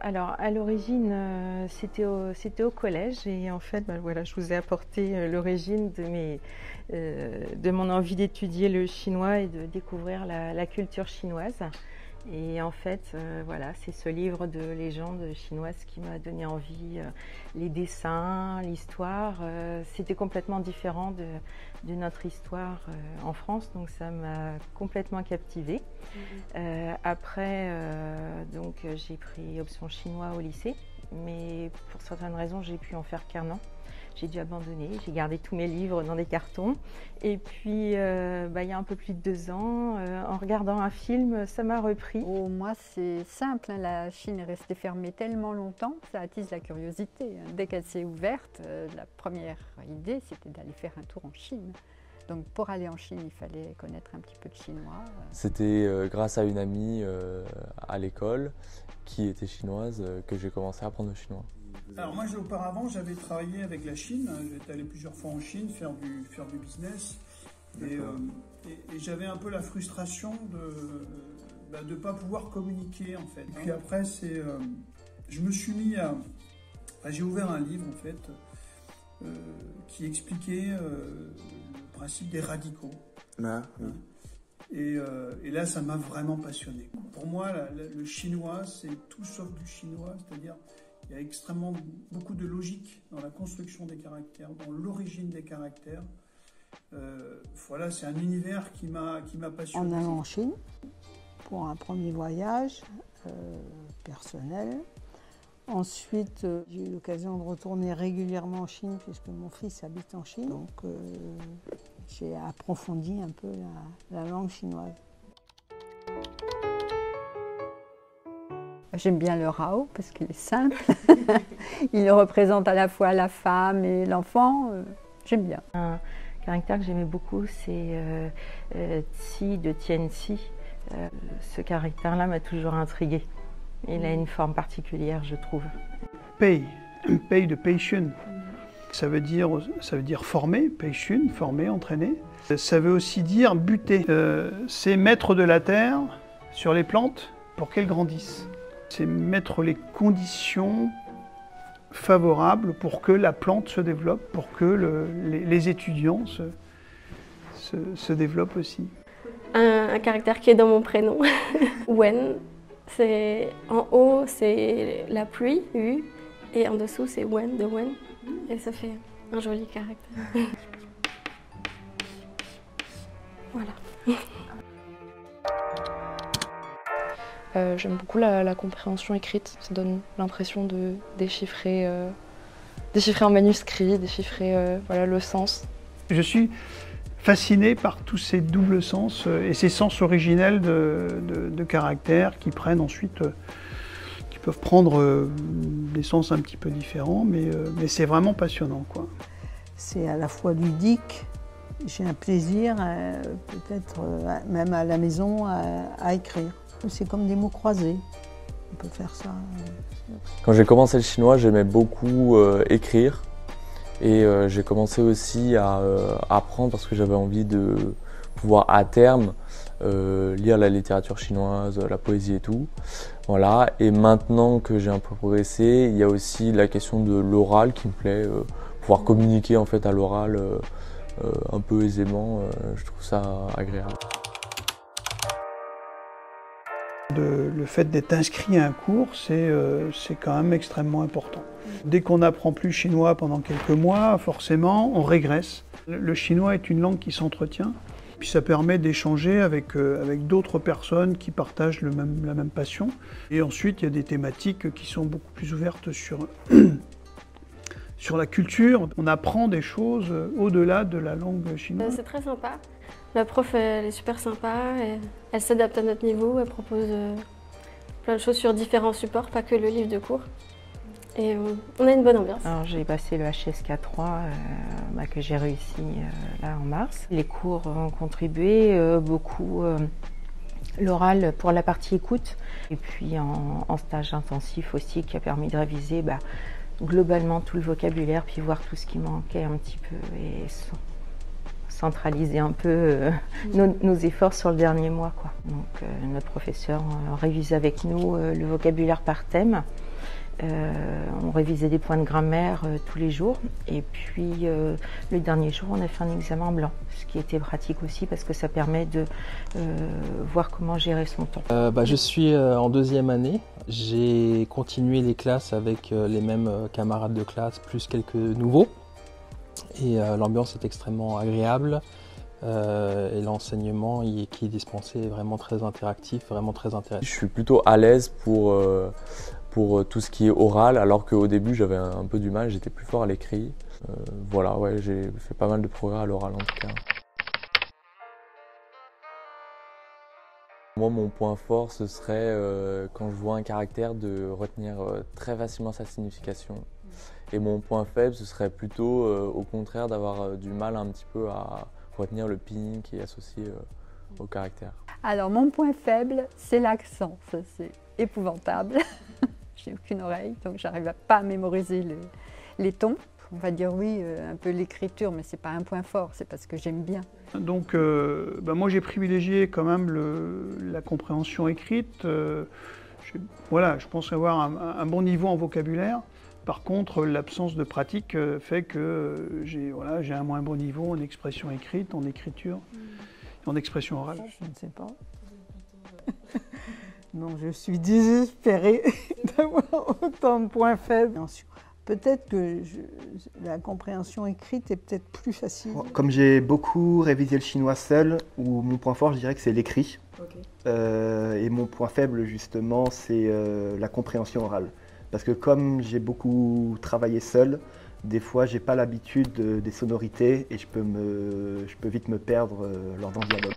Alors, à l'origine, c'était au collège et en fait, voilà, je vous ai apporté l'origine de mon envie d'étudier le chinois et de découvrir la culture chinoise. Et en fait, voilà, c'est ce livre de légendes chinoises qui m'a donné envie. Les dessins, l'histoire, c'était complètement différent de notre histoire en France, donc ça m'a complètement captivée. Après, donc, j'ai pris option chinois au lycée, mais pour certaines raisons, j'ai pu en faire qu'un an. J'ai dû abandonner, j'ai gardé tous mes livres dans des cartons. Et puis, il y a un peu plus de 2 ans, en regardant un film, ça m'a repris. Oh, moi, c'est simple, hein, la Chine est restée fermée tellement longtemps, ça attise la curiosité. Dès qu'elle s'est ouverte, la première idée, c'était d'aller faire un tour en Chine. Donc pour aller en Chine, il fallait connaître un petit peu de chinois. C'était grâce à une amie à l'école qui était chinoise que j'ai commencé à apprendre le chinois. Alors moi, auparavant, j'avais travaillé avec la Chine. J'étais allé plusieurs fois en Chine faire du business. Et j'avais un peu la frustration de ne pas pouvoir communiquer, en fait. Puis après, je me suis mis à... j'ai ouvert un livre, en fait, qui expliquait le principe des radicaux. Et là, ça m'a vraiment passionné. Pour moi, le chinois, c'est tout sauf du chinois, c'est-à-dire il y a extrêmement beaucoup de logique dans la construction des caractères, dans l'origine des caractères. Voilà, c'est un univers qui m'a passionné. En allant en Chine pour un premier voyage personnel. Ensuite, j'ai eu l'occasion de retourner régulièrement en Chine puisque mon fils habite en Chine. Donc, j'ai approfondi un peu la langue chinoise. J'aime bien le Rao parce qu'il est simple. Il représente à la fois la femme et l'enfant. J'aime bien. Un caractère que j'aimais beaucoup, c'est Tsi de Tianxi. Ce caractère-là m'a toujours intriguée. Il a une forme particulière, je trouve. Pei de Peishun. Ça veut dire former, Peishun, former, entraîner. Ça veut aussi dire buter. C'est mettre de la terre sur les plantes pour qu'elles grandissent. C'est mettre les conditions favorables pour que la plante se développe, pour que les étudiants se développent aussi. Un caractère qui est dans mon prénom, Wen. En haut, c'est la pluie, U, et en dessous, c'est Wen, de Wen. Et ça fait un joli caractère. Voilà. J'aime beaucoup la compréhension écrite, ça donne l'impression de déchiffrer en manuscrit, déchiffrer voilà, le sens. Je suis fasciné par tous ces doubles sens et ces sens originels de caractère qui prennent ensuite, qui peuvent prendre des sens un petit peu différents, mais c'est vraiment passionnant, quoi. C'est à la fois ludique, j'ai un plaisir, peut-être même à la maison, à écrire. C'est comme des mots croisés, on peut faire ça. Quand j'ai commencé le chinois, j'aimais beaucoup écrire. Et j'ai commencé aussi à apprendre parce que j'avais envie de pouvoir à terme lire la littérature chinoise, la poésie et tout. Voilà. Et maintenant que j'ai un peu progressé, il y a aussi la question de l'oral qui me plaît, pouvoir communiquer en fait à l'oral un peu aisément, je trouve ça agréable. Le fait d'être inscrit à un cours, c'est quand même extrêmement important. Dès qu'on n'apprend plus chinois pendant quelques mois, forcément, on régresse. Le chinois est une langue qui s'entretient, puis ça permet d'échanger avec d'autres personnes qui partagent la même passion. Et ensuite, il y a des thématiques qui sont beaucoup plus ouvertes sur la culture. On apprend des choses au-delà de la langue chinoise. C'est très sympa. La prof, elle est super sympa, elle s'adapte à notre niveau, elle propose plein de choses sur différents supports, pas que le livre de cours. Et on a une bonne ambiance. Alors j'ai passé le HSK3 que j'ai réussi là en mars. Les cours ont contribué beaucoup, l'oral pour la partie écoute, et puis en stage intensif aussi qui a permis de réviser globalement tout le vocabulaire, puis voir tout ce qui manquait un petit peu et centraliser un peu nos efforts sur le dernier mois, quoi. Donc notre professeur révise avec nous le vocabulaire par thème. On révisait des points de grammaire tous les jours. Et puis le dernier jour, on a fait un examen blanc, ce qui était pratique aussi parce que ça permet de voir comment gérer son temps. Je suis en 2e année. J'ai continué les classes avec les mêmes camarades de classe, plus quelques nouveaux. Et l'ambiance est extrêmement agréable. Et l'enseignement qui est dispensé est vraiment très interactif, vraiment très intéressant. Je suis plutôt à l'aise pour tout ce qui est oral, alors qu'au début j'avais un peu du mal, j'étais plus fort à l'écrit. Voilà, ouais, j'ai fait pas mal de progrès à l'oral en tout cas. Moi, mon point fort, ce serait quand je vois un caractère de retenir très facilement sa signification. Et mon point faible, ce serait plutôt au contraire d'avoir du mal un petit peu à retenir le pinyin qui est associé au caractère. Alors mon point faible, c'est l'accent. Ça, c'est épouvantable. J'ai aucune oreille, donc j'arrive pas à mémoriser les tons. On va dire oui, un peu l'écriture, mais c'est pas un point fort, c'est parce que j'aime bien. Donc moi j'ai privilégié quand même la compréhension écrite. Je pense avoir un bon niveau en vocabulaire. Par contre, l'absence de pratique fait que j'ai un moins bon niveau en expression écrite, en écriture, en expression orale. Je ne sais pas. Non, je suis désespérée d'avoir autant de points faibles. Peut-être que la compréhension écrite est peut-être plus facile. Comme j'ai beaucoup révisé le chinois seul, mon point fort, je dirais que c'est l'écrit. Okay. Et mon point faible, justement, c'est la compréhension orale. Parce que comme j'ai beaucoup travaillé seul, des fois, j'ai pas l'habitude des sonorités et je peux vite me perdre lors d'un dialogue.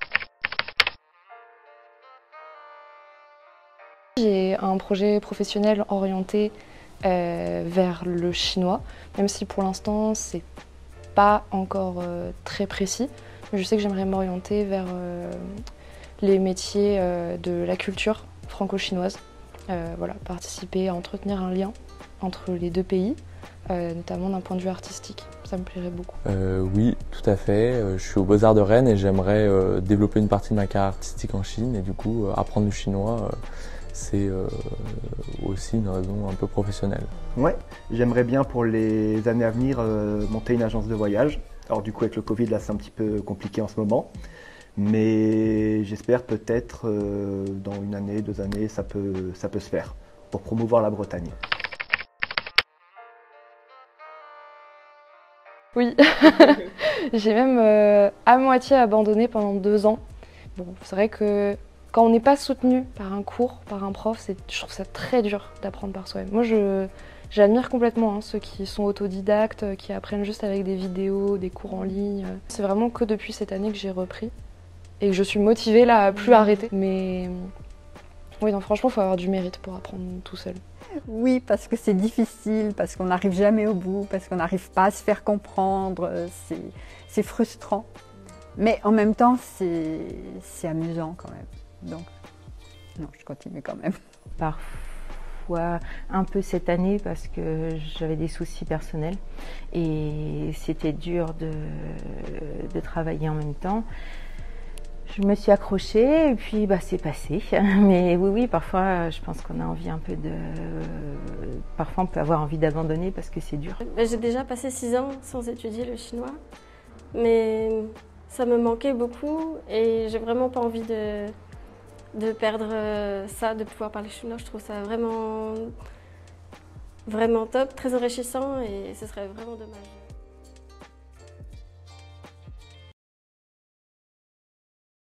J'ai un projet professionnel orienté vers le chinois, même si pour l'instant c'est pas encore très précis. Mais je sais que j'aimerais m'orienter vers les métiers de la culture franco-chinoise. Participer à entretenir un lien entre les deux pays, notamment d'un point de vue artistique. Ça me plairait beaucoup. Oui, tout à fait. Je suis aux Beaux-Arts de Rennes et j'aimerais développer une partie de ma carrière artistique en Chine. Et du coup, apprendre le chinois, c'est aussi une raison un peu professionnelle. Ouais, j'aimerais bien pour les années à venir monter une agence de voyage. Alors du coup, avec le Covid, là, c'est un petit peu compliqué en ce moment. Mais j'espère peut-être dans 1 année, 2 années, ça peut se faire pour promouvoir la Bretagne. Oui, j'ai même à moitié abandonné pendant 2 ans. Bon, c'est vrai que quand on n'est pas soutenu par un cours, par un prof, je trouve ça très dur d'apprendre par soi-même. Moi, j'admire complètement ceux qui sont autodidactes, qui apprennent juste avec des vidéos, des cours en ligne. C'est vraiment que depuis cette année que j'ai repris. Et que je suis motivée là à plus arrêter. Mais oui, non, franchement, il faut avoir du mérite pour apprendre tout seul. Oui, parce que c'est difficile, parce qu'on n'arrive jamais au bout, parce qu'on n'arrive pas à se faire comprendre. C'est frustrant. Mais en même temps, c'est amusant quand même. Donc, non, je continue quand même. Parfois un peu cette année parce que j'avais des soucis personnels et c'était dur de travailler en même temps. Je me suis accrochée et puis c'est passé. Mais oui, parfois je pense qu'on a envie un peu Parfois on peut avoir envie d'abandonner parce que c'est dur. J'ai déjà passé 6 ans sans étudier le chinois, mais ça me manquait beaucoup et j'ai vraiment pas envie de perdre ça, de pouvoir parler chinois. Je trouve ça vraiment top, très enrichissant et ce serait vraiment dommage.